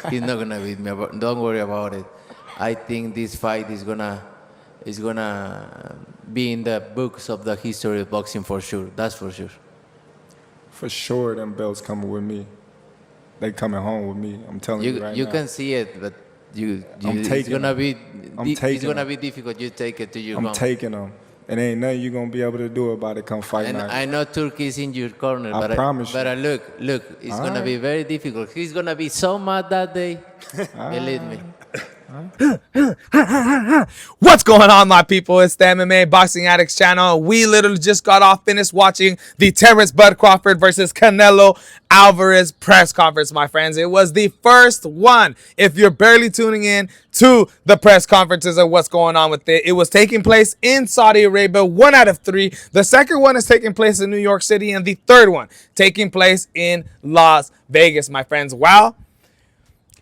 He's not gonna beat me. Don't worry about it. I think this fight is gonna be in the books of the history of boxing for sure. That's for sure. For sure, them belts coming with me. They coming home with me. I'm telling you right You now. can see it, but I'm it's taking gonna be I'm it's taking gonna them. be difficult. You take it to your I'm home. taking them. And ain't nothing you gonna be able to do about it come fight And night. I know Turkey is in your corner, I promise you. but look, it's gonna be very difficult. He's gonna be so mad that day. Believe me. What's going on, my people? It's the MMA Boxing Addicts channel. We literally just got off finished watching the Terence Bud Crawford versus Canelo Alvarez press conference, my friends. It was the first one. If you're barely tuning in to the press conferences of what's going on with it, it was taking place in Saudi Arabia, 1 out of 3. The second one is taking place in New York City, and the third one taking place in Las Vegas, my friends. Wow.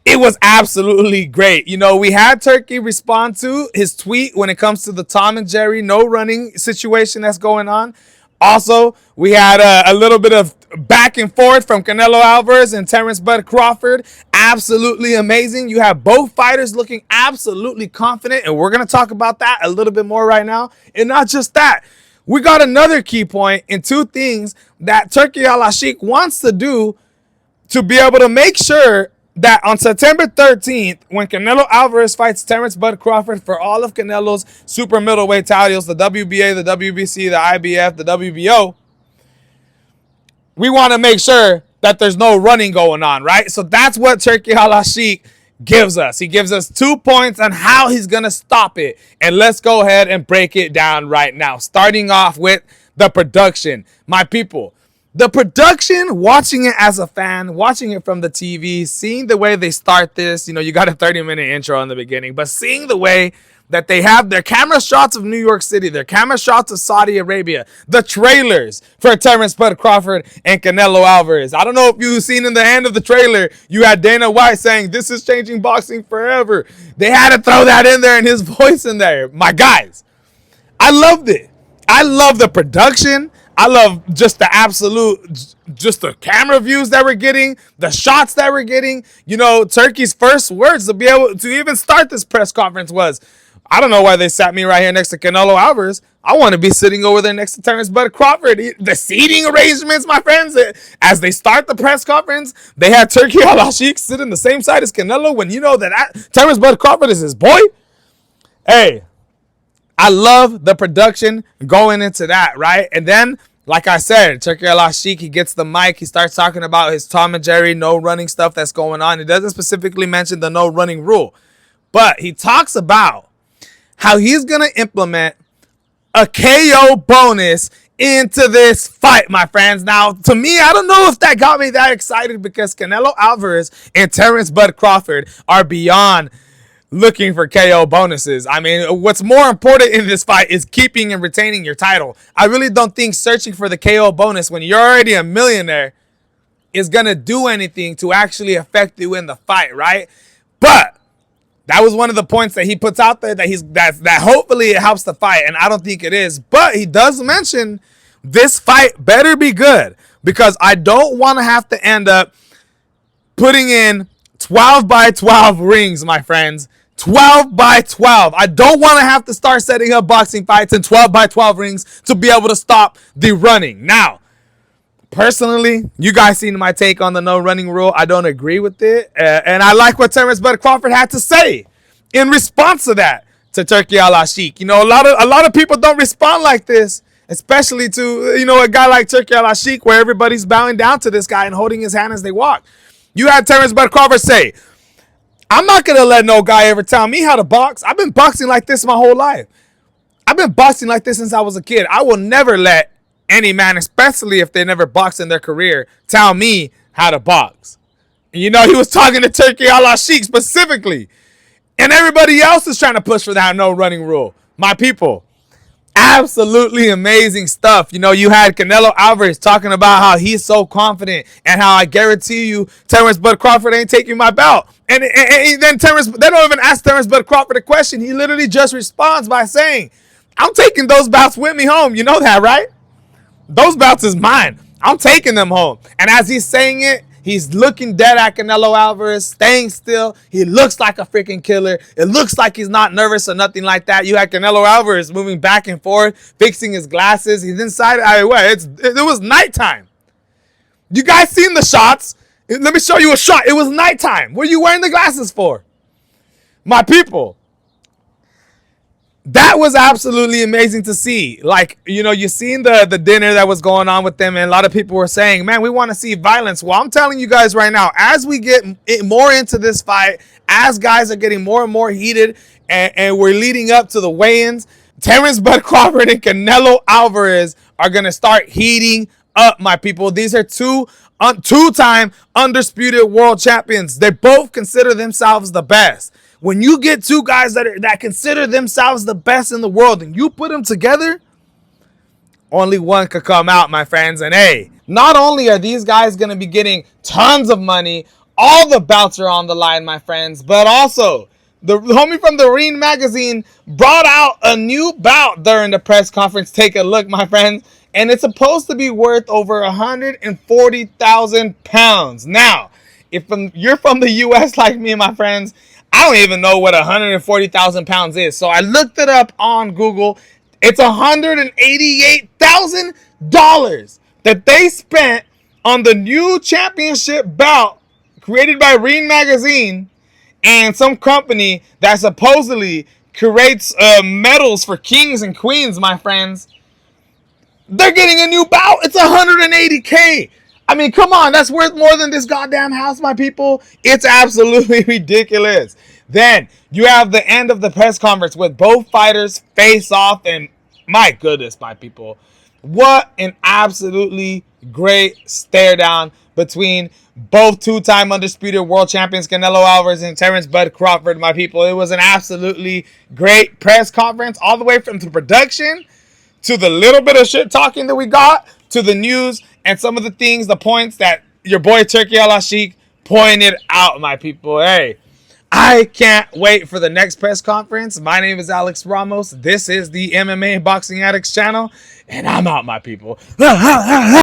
It was absolutely great. You know, we had Turkey respond to his tweet when it comes to the Tom and Jerry no running situation that's going on. Also, we had a little bit of back and forth from Canelo Alvarez and Terence Bud Crawford. Absolutely amazing. You have both fighters looking absolutely confident, and we're going to talk about that a little bit more right now. And not just that, we got another key point in 2 things that Turki Al-Ashik wants to do to be able to make sure that on September 13th, when Canelo Alvarez fights Terence Bud Crawford for all of Canelo's super middleweight titles, the WBA, the WBC, the IBF, the WBO, we want to make sure that there's no running going on, right? So that's what Turki Al-Ashik gives us. He gives us 2 points on how he's going to stop it. And let's go ahead and break it down right now. Starting off with the production. My people, the production, watching it as a fan, watching it from the TV, seeing the way they start this, you know, you got a 30-minute intro in the beginning, but seeing the way that they have their camera shots of New York City, their camera shots of Saudi Arabia, the trailers for Terence Bud Crawford and Canelo Alvarez. I don't know if you've seen in the end of the trailer, you had Dana White saying, "This is changing boxing forever." They had to throw that in there and his voice in there. My guys, I loved it. I love the production. I love just the the camera views that we're getting, the shots that we're getting. You know, Turkey's first words to be able to even start this press conference was, "I don't know why they sat me right here next to Canelo Alvarez. I want to be sitting over there next to Terence Bud Crawford." The seating arrangements, my friends, as they start the press conference, they had Turki Al-Ashik sit in the same side as Canelo when you know that Terence Bud Crawford is his boy. Hey, I love the production going into that, right? And then, like I said, Turki Al-Ashik, he gets the mic. He starts talking about his Tom and Jerry no running stuff that's going on. He doesn't specifically mention the no running rule, but he talks about how he's going to implement a KO bonus into this fight, my friends. Now, to me, I don't know if that got me that excited because Canelo Alvarez and Terence Bud Crawford are beyond looking for KO bonuses. I mean, what's more important in this fight is keeping and retaining your title. I really don't think searching for the KO bonus when you're already a millionaire is going to do anything to actually affect you in the fight, right? But that was one of the points that he puts out there that hopefully it helps the fight, and I don't think it is. But he does mention this fight better be good because I don't want to have to end up putting in 12 by 12 rings, my friends. 12 by 12. I don't want to have to start setting up boxing fights in 12 by 12 rings to be able to stop the running. Now, personally, you guys seen my take on the no running rule. I don't agree with it. And I like what Terence Bud Crawford had to say in response to that to Turki Al-Ashik. You know, a lot of people don't respond like this, especially to, you know, a guy like Turki Al-Ashik where everybody's bowing down to this guy and holding his hand as they walk. You had Terence Bud Crawford say, "I'm not going to let no guy ever tell me how to box. I've been boxing like this my whole life. I've been boxing like this since I was a kid. I will never let any man, especially if they never boxed in their career, tell me how to box." You know, he was talking to Turki Al-Ashik specifically. And everybody else is trying to push for that no running rule. My people, absolutely amazing stuff. You know, you had Canelo Alvarez talking about how he's so confident and how I guarantee you Terence Bud Crawford ain't taking my belt. And then they don't even ask Terence Bud Crawford a question. He literally just responds by saying, "I'm taking those belts with me home." You know that, right? Those belts is mine. I'm taking them home. And as he's saying it, He's looking dead at Canelo Alvarez, staying still. He looks like a freaking killer. It looks like he's not nervous or nothing like that. You had Canelo Alvarez moving back and forth, fixing his glasses. He's inside. It was nighttime. You guys seen the shots? Let me show you a shot. It was nighttime. What are you wearing the glasses for? My people. That was absolutely amazing to see. Like, you know, you seen the dinner that was going on with them, and a lot of people were saying, man, we want to see violence. Well, I'm telling you guys right now, as we get more into this fight, as guys are getting more and more heated, and we're leading up to the weigh-ins, Terence Bud Crawford and Canelo Alvarez are going to start heating up, my people. These are two-time undisputed world champions. They both consider themselves the best. When you get two guys that consider themselves the best in the world and you put them together, only one could come out, my friends. And hey, not only are these guys going to be getting tons of money, all the bouts are on the line, my friends, but also the homie from the Ring magazine brought out a new bout during the press conference. Take a look, my friends. And it's supposed to be worth over 140,000 pounds. Now, if you're from the U.S. like me, my friends, I don't even know what 140,000 pounds is. So I looked it up on Google. It's $188,000 that they spent on the new championship bout created by Ring magazine and some company that supposedly creates medals for kings and queens, my friends. They're getting a new bout. It's $180K. I mean, come on. That's worth more than this goddamn house, my people. It's absolutely ridiculous. Then you have the end of the press conference with both fighters face off. And my goodness, my people. What an absolutely great stare down between both two-time undisputed world champions Canelo Alvarez and Terence Bud Crawford, my people. It was an absolutely great press conference, all the way from the production to the little bit of shit talking that we got, to the news, and some of the things, the points that your boy Turkey Al-Ashik pointed out, my people. Hey, I can't wait for the next press conference. My name is Alex Ramos. This is the MMA Boxing Addicts channel, and I'm out, my people.